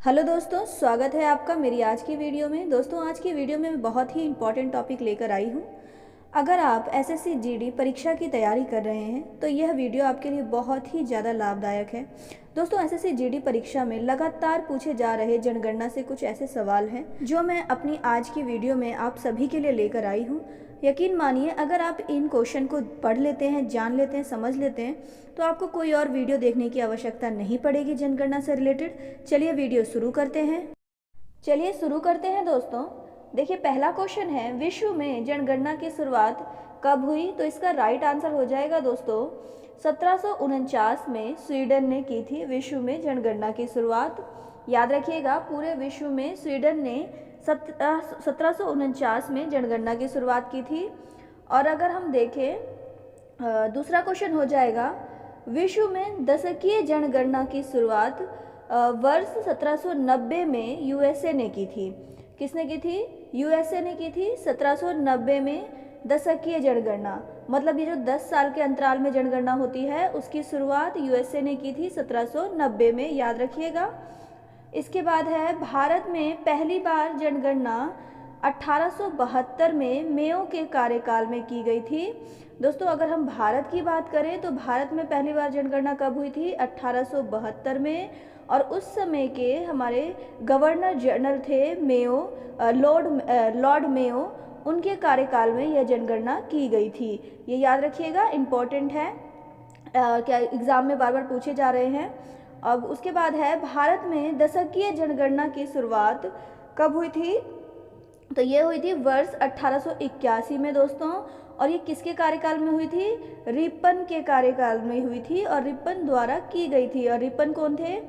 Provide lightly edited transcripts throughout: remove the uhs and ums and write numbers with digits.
Hello दोस्तों, स्वागत है आपका मेरी आज की वीडियो में। दोस्तों, आज की वीडियो में मैं बहुत ही इम्पॉर्टेंट टॉपिक लेकर आई हूँ। अगर आप एसएससी जीडी परीक्षा की तैयारी कर रहे हैं तो यह वीडियो आपके लिए बहुत ही ज़्यादा लाभदायक है। दोस्तों, एसएससी जीडी परीक्षा में लगातार पूछे जा रहे जनगणना से कुछ ऐसे सवाल हैं जो मैं अपनी आज की वीडियो में आप सभी के लिए लेकर आई हूँ। यकीन मानिए, अगर आप इन क्वेश्चन को पढ़ लेते हैं, जान लेते हैं, समझ लेते हैं तो आपको कोई और वीडियो देखने की आवश्यकता नहीं पड़ेगी जनगणना से रिलेटेड। चलिए वीडियो शुरू करते हैं दोस्तों। देखिए, पहला क्वेश्चन है, विश्व में जनगणना की शुरुआत कब हुई? तो इसका राइट आंसर हो जाएगा दोस्तों 1749 में स्वीडन ने की थी विश्व में जनगणना की शुरुआत। याद रखिएगा, पूरे विश्व में स्वीडन ने 1749 में जनगणना की शुरुआत की थी। और अगर हम देखें, दूसरा क्वेश्चन हो जाएगा, विश्व में दशकीय जनगणना की शुरुआत वर्ष 1790 में यूएसए ने की थी। किसने की थी? यूएसए ने की थी 1790 में दशकीय जनगणना। मतलब ये जो 10 साल के अंतराल में जनगणना होती है उसकी शुरुआत यूएसए ने की थी 1790 में, याद रखिएगा। इसके बाद है, भारत में पहली बार जनगणना 1872 में मेयो के कार्यकाल में की गई थी। दोस्तों, अगर हम भारत की बात करें तो भारत में पहली बार जनगणना कब हुई थी? 1872 में। और उस समय के हमारे गवर्नर जनरल थे मेयो, लॉर्ड मेयो। उनके कार्यकाल में यह जनगणना की गई थी। ये याद रखिएगा, इम्पोर्टेंट है। क्या एग्ज़ाम में बार बार पूछे जा रहे हैं। अब उसके बाद है, भारत में दशकीय जनगणना की शुरुआत कब हुई थी? तो ये हुई थी वर्ष 1881 में दोस्तों। और ये किसके कार्यकाल में हुई थी? रिपन के कार्यकाल में हुई थी और रिपन द्वारा की गई थी। और रिपन कौन थे?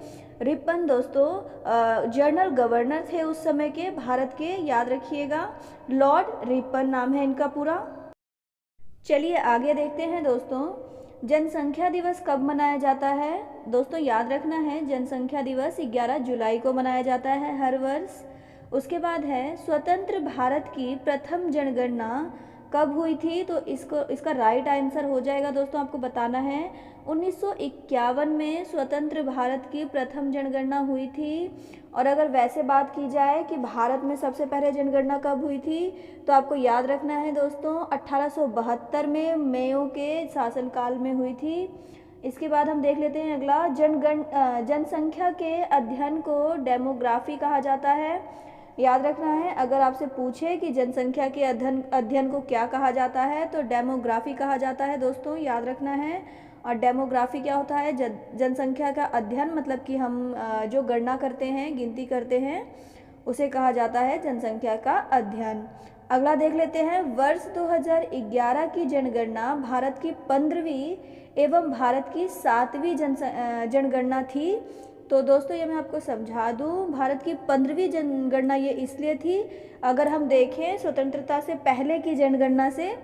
रिपन दोस्तों जनरल गवर्नर थे उस समय के भारत के, याद रखिएगा। लॉर्ड रिपन नाम है इनका पूरा। चलिए आगे देखते हैं दोस्तों, जनसंख्या दिवस कब मनाया जाता है? दोस्तों, याद रखना है, जनसंख्या दिवस 11 जुलाई को मनाया जाता है हर वर्ष। उसके बाद है, स्वतंत्र भारत की प्रथम जनगणना कब हुई थी? तो इसका राइट आंसर हो जाएगा दोस्तों, आपको बताना है 1951 में स्वतंत्र भारत की प्रथम जनगणना हुई थी। और अगर वैसे बात की जाए कि भारत में सबसे पहले जनगणना कब हुई थी, तो आपको याद रखना है दोस्तों 1872 में मेयो के शासनकाल में हुई थी। इसके बाद हम देख लेते हैं अगला, जनसंख्या के अध्ययन को डेमोग्राफी कहा जाता है। याद रखना है, अगर आपसे पूछे कि जनसंख्या के अध्ययन को क्या कहा जाता है तो डेमोग्राफी कहा जाता है दोस्तों, याद रखना है। और डेमोग्राफी क्या होता है? जनसंख्या का अध्ययन, मतलब कि हम जो गणना करते हैं, गिनती करते हैं, उसे कहा जाता है जनसंख्या का अध्ययन। अगला देख लेते हैं, वर्ष 2011 की जनगणना भारत की 15वीं एवं भारत की 7वीं जनगणना थी। तो दोस्तों, ये मैं आपको समझा दूं, भारत की 15वीं जनगणना ये इसलिए थी, अगर हम देखें स्वतंत्रता से पहले की जनगणना से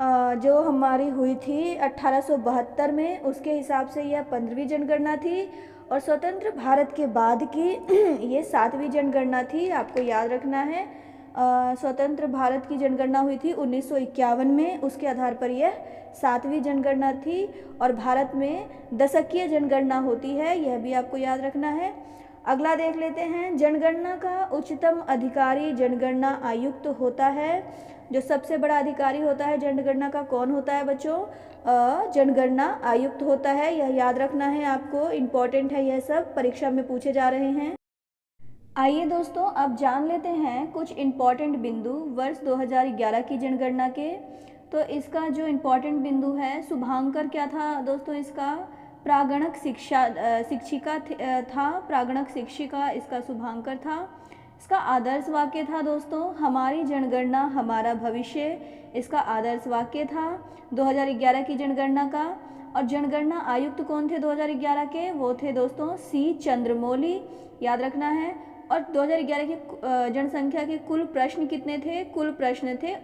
जो हमारी हुई थी 1872 में, उसके हिसाब से यह 15वीं जनगणना थी। और स्वतंत्र भारत के बाद की ये 7वीं जनगणना थी, आपको याद रखना है। स्वतंत्र भारत की जनगणना हुई थी 1951 में, उसके आधार पर यह 7वीं जनगणना थी। और भारत में दशकीय जनगणना होती है, यह भी आपको याद रखना है। अगला देख लेते हैं, जनगणना का उच्चतम अधिकारी जनगणना आयुक्त होता है। जो सबसे बड़ा अधिकारी होता है जनगणना का, कौन होता है बच्चों? जनगणना आयुक्त होता है, यह याद रखना है आपको, इम्पॉर्टेंट है, यह सब परीक्षा में पूछे जा रहे हैं। आइए दोस्तों, अब जान लेते हैं कुछ इम्पॉर्टेंट बिंदु वर्ष 2011 की जनगणना के। तो इसका जो इम्पॉर्टेंट बिंदु है, शुभांकर क्या था दोस्तों? इसका प्रागणक शिक्षिका था, प्रागणक शिक्षिका इसका शुभांकर था। इसका आदर्श वाक्य था दोस्तों, हमारी जनगणना हमारा भविष्य, इसका आदर्श वाक्य था 2011 की जनगणना का। और जनगणना आयुक्त कौन थे 2011 के? वो थे दोस्तों सी चंद्रमौली, याद रखना है। और 2011 की जनसंख्या के कुल प्रश्न कितने थे? कुल प्रश्न थे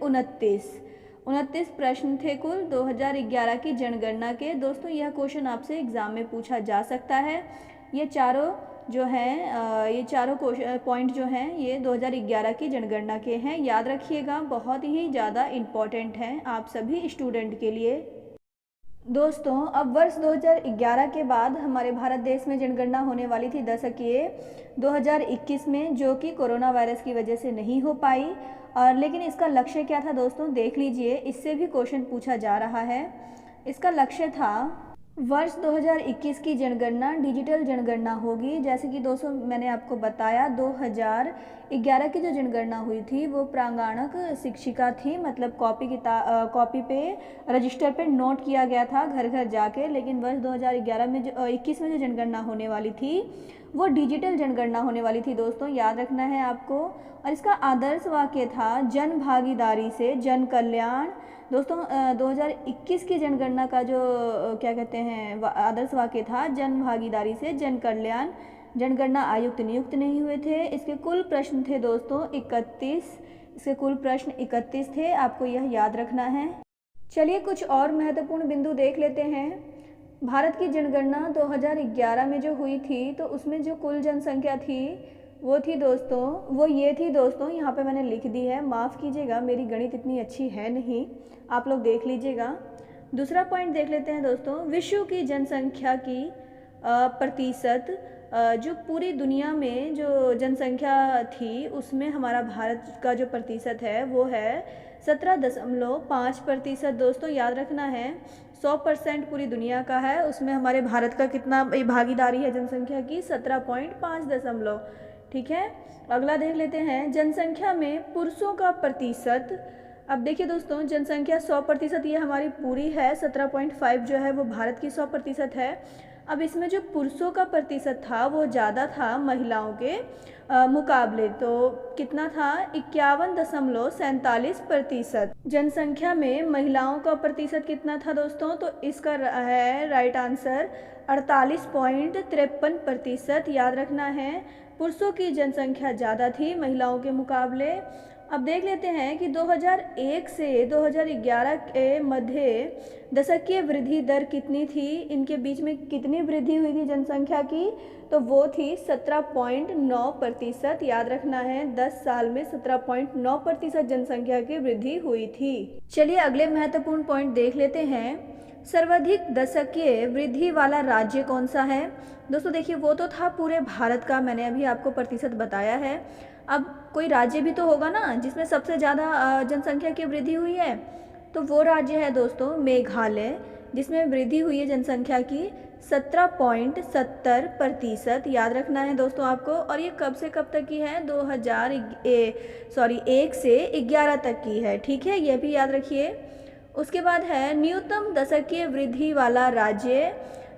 29 प्रश्न थे कुल 2011 की जनगणना के। दोस्तों, यह क्वेश्चन आपसे एग्जाम में पूछा जा सकता है। ये चारों जो हैं, ये चारों पॉइंट जो हैं, ये 2011 की जनगणना के हैं, याद रखिएगा, बहुत ही ज़्यादा इम्पॉर्टेंट हैं आप सभी स्टूडेंट के लिए। दोस्तों अब वर्ष 2011 के बाद हमारे भारत देश में जनगणना होने वाली थी दशकीय 2021 में, जो कि कोरोना वायरस की वजह से नहीं हो पाई। और लेकिन इसका लक्ष्य क्या था दोस्तों, देख लीजिए, इससे भी क्वेश्चन पूछा जा रहा है। इसका लक्ष्य था वर्ष 2021 की जनगणना डिजिटल जनगणना होगी। जैसे कि दोस्तों मैंने आपको बताया 2011 की जो जनगणना हुई थी वो प्रांगणक शिक्षिका थी, मतलब कॉपी पे रजिस्टर पे नोट किया गया था घर घर जाके। लेकिन वर्ष 2011 में जो 21 में जो जनगणना होने वाली थी वो डिजिटल जनगणना होने वाली थी दोस्तों, याद रखना है आपको। और इसका आदर्श वाक्य था जन भागीदारी से जन कल्याण। दोस्तों 2021 की जनगणना का जो क्या कहते हैं आदर्श वाक्य था जन भागीदारी से जन कल्याण। जनगणना आयुक्त नियुक्त नहीं हुए थे। इसके कुल प्रश्न थे दोस्तों 31। इसके कुल प्रश्न 31 थे, आपको यह याद रखना है। चलिए कुछ और महत्वपूर्ण बिंदु देख लेते हैं। भारत की जनगणना 2011 में जो हुई थी तो उसमें जो कुल जनसंख्या थी वो ये थी दोस्तों, यहाँ पे मैंने लिख दी है, माफ़ कीजिएगा मेरी गणित इतनी अच्छी है नहीं, आप लोग देख लीजिएगा। दूसरा पॉइंट देख लेते हैं दोस्तों, विश्व की जनसंख्या की प्रतिशत, जो पूरी दुनिया में जो जनसंख्या थी उसमें हमारा भारत का जो प्रतिशत है वो है 17.5%। दोस्तों याद रखना है 100% पूरी दुनिया का है, उसमें हमारे भारत का कितना भागीदारी है जनसंख्या की 17.5। ठीक है, अगला देख लेते हैं जनसंख्या में पुरुषों का प्रतिशत। अब देखिए दोस्तों जनसंख्या 100% ये हमारी पूरी है, 17.5 जो है वो भारत की 100% है। अब इसमें जो पुरुषों का प्रतिशत था वो ज़्यादा था महिलाओं के मुकाबले, तो कितना था 51.47%। जनसंख्या में महिलाओं का प्रतिशत कितना था दोस्तों, तो इसका है राइट आंसर 48.53%। याद रखना है पुरुषों की जनसंख्या ज़्यादा थी महिलाओं के मुकाबले। अब देख लेते हैं कि 2001 से 2011 के मध्य दशकीय वृद्धि दर कितनी थी, इनके बीच में कितनी वृद्धि हुई थी जनसंख्या की, तो वो थी 17.9%। याद रखना है 10 साल में 17.9% जनसंख्या की वृद्धि हुई थी। चलिए अगले महत्वपूर्ण पॉइंट देख लेते हैं, सर्वाधिक दशकीय वृद्धि वाला राज्य कौन सा है। दोस्तों देखिए वो तो था पूरे भारत का, मैंने अभी आपको प्रतिशत बताया है। अब कोई राज्य भी तो होगा ना जिसमें सबसे ज़्यादा जनसंख्या की वृद्धि हुई है, तो वो राज्य है दोस्तों मेघालय, जिसमें वृद्धि हुई है जनसंख्या की 17.70%। याद रखना है दोस्तों आपको। और ये कब से कब तक की है, 1 से 11 तक की है। ठीक है, ये भी याद रखिए। उसके बाद है न्यूनतम दशकीय वृद्धि वाला राज्य,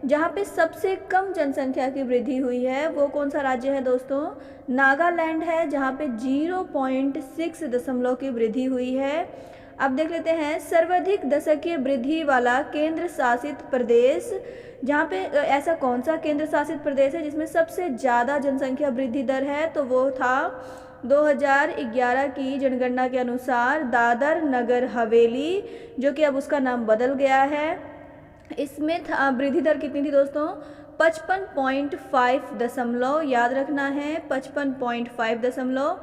जहाँ पे सबसे कम जनसंख्या की वृद्धि हुई है वो कौन सा राज्य है दोस्तों, नागालैंड है, जहाँ पे 0.6 दशमलव की वृद्धि हुई है। अब देख लेते हैं सर्वाधिक दशकीय वृद्धि वाला केंद्र शासित प्रदेश, जहाँ पे ऐसा कौन सा केंद्र शासित प्रदेश है जिसमें सबसे ज़्यादा जनसंख्या वृद्धि दर है, तो वो था 2011 की जनगणना के अनुसार दादर नगर हवेली, जो कि अब उसका नाम बदल गया है। इसमें वृद्धि दर कितनी थी दोस्तों, 55.5 दशमलव। याद रखना है 55.5 दशमलव।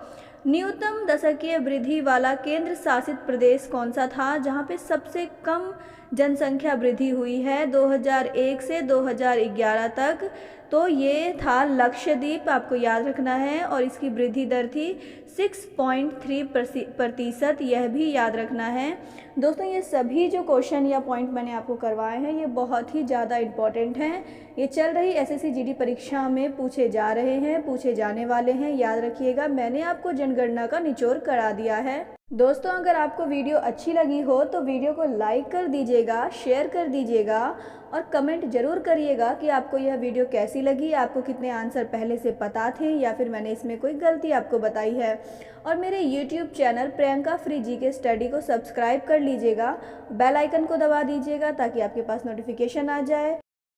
न्यूनतम दशकीय वृद्धि वाला केंद्र शासित प्रदेश कौन सा था जहाँ पे सबसे कम जनसंख्या वृद्धि हुई है 2001 से 2011 तक, तो ये था लक्षद्वीप, आपको याद रखना है। और इसकी वृद्धि दर थी 6.3%, यह भी याद रखना है। दोस्तों ये सभी जो क्वेश्चन या पॉइंट मैंने आपको करवाए हैं ये बहुत ही ज़्यादा इम्पॉर्टेंट हैं, ये चल रही एसएससी जीडी परीक्षा में पूछे जा रहे हैं, पूछे जाने वाले हैं, याद रखिएगा। मैंने आपको जनगणना का निचोड़ करा दिया है। दोस्तों अगर आपको वीडियो अच्छी लगी हो तो वीडियो को लाइक कर दीजिएगा, शेयर कर दीजिएगा और कमेंट ज़रूर करिएगा कि आपको यह वीडियो कैसी लगी, आपको कितने आंसर पहले से पता थे या फिर मैंने इसमें कोई गलती आपको बताई है। और मेरे YouTube channel Priyanka free GK study को सब्सक्राइब कर लीजिएगा, बेल आइकन को दबा दीजिएगा ताकि आपके पास नोटिफिकेशन आ जाए।